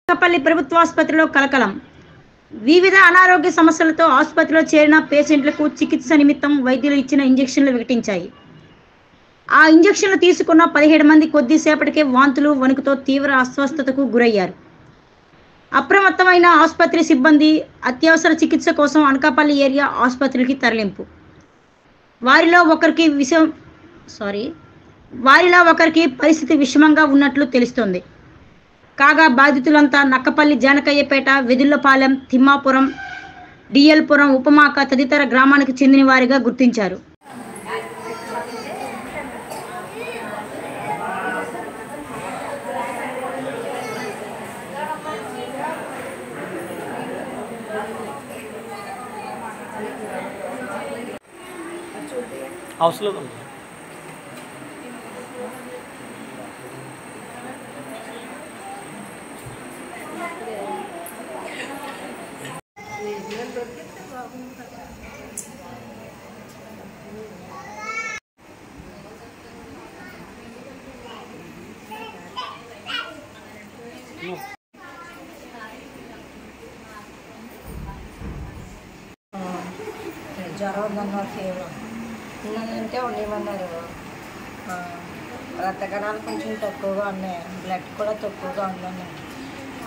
అనకాపల్లి ప్రభుత్వ ఆసుపత్రిలో కలకలం. వివిధ అనారోగ్య సమస్యలతో ఆసుపత్రిలో చేరిన పేషెంట్లకు చికిత్స నిమిత్తం వైద్యులు ఇచ్చిన ఇంజెక్షన్లు వికటించాయి. ఆ ఇంజెక్షన్లు తీసుకున్న 17 మంది కొద్దిసేపటికే వాంతులు, వణుకుతో తీవ్ర అస్వస్థతకు గురయ్యారు. అప్రమత్తమైన ఆసుపత్రి సిబ్బంది అత్యవసర చికిత్స కోసం అనకాపల్లి ఏరియా ఆసుపత్రికి తరలింపు. వారిలో ఒకరికి పరిస్థితి విషమంగా ఉన్నట్లు తెలుస్తోంది. కాగా బాధితులంతా నక్కపల్లి, జానకయ్యపేట, వెదుళ్లపాలెం, తిమ్మాపురం, డిఎల్పురం, ఉపమాక తదితర గ్రామానికి చెందిన వారిగా గుర్తించారు. అవసరం జ్వరం ఉందన్నారు, ఫీవర్ ఉన్నదంటే ఉండేమన్నారు. రక్త కణాలు కొంచెం తక్కువగా ఉన్నాయి, బ్లడ్ కూడా తక్కువగా ఉందని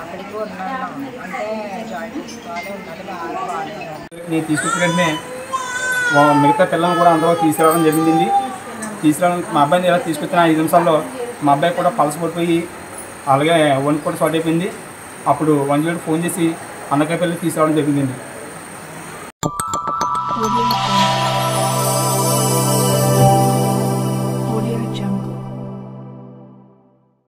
అక్కడికి ఉన్నాను. అంటే జాయింట్ తీసుకోవాలి ఉన్నది బాగా బాగుంది. నేను తీసుకొచ్చిన వెంటనే మిగతా పిల్లలను కూడా అందరూ తీసుకురావడం జరిగింది. మా అబ్బాయిని ఎలా తీసుకొచ్చిన 5 నిమిషాల్లో మా అబ్బాయి కూడా పల్స్ పడిపోయి అలాగే వణుకు కూడా స్టార్ట్ అయిపోయింది. అప్పుడు 108 ఫోన్ చేసి అనకాపల్లి తీసుకురావడం జరిగిందండి.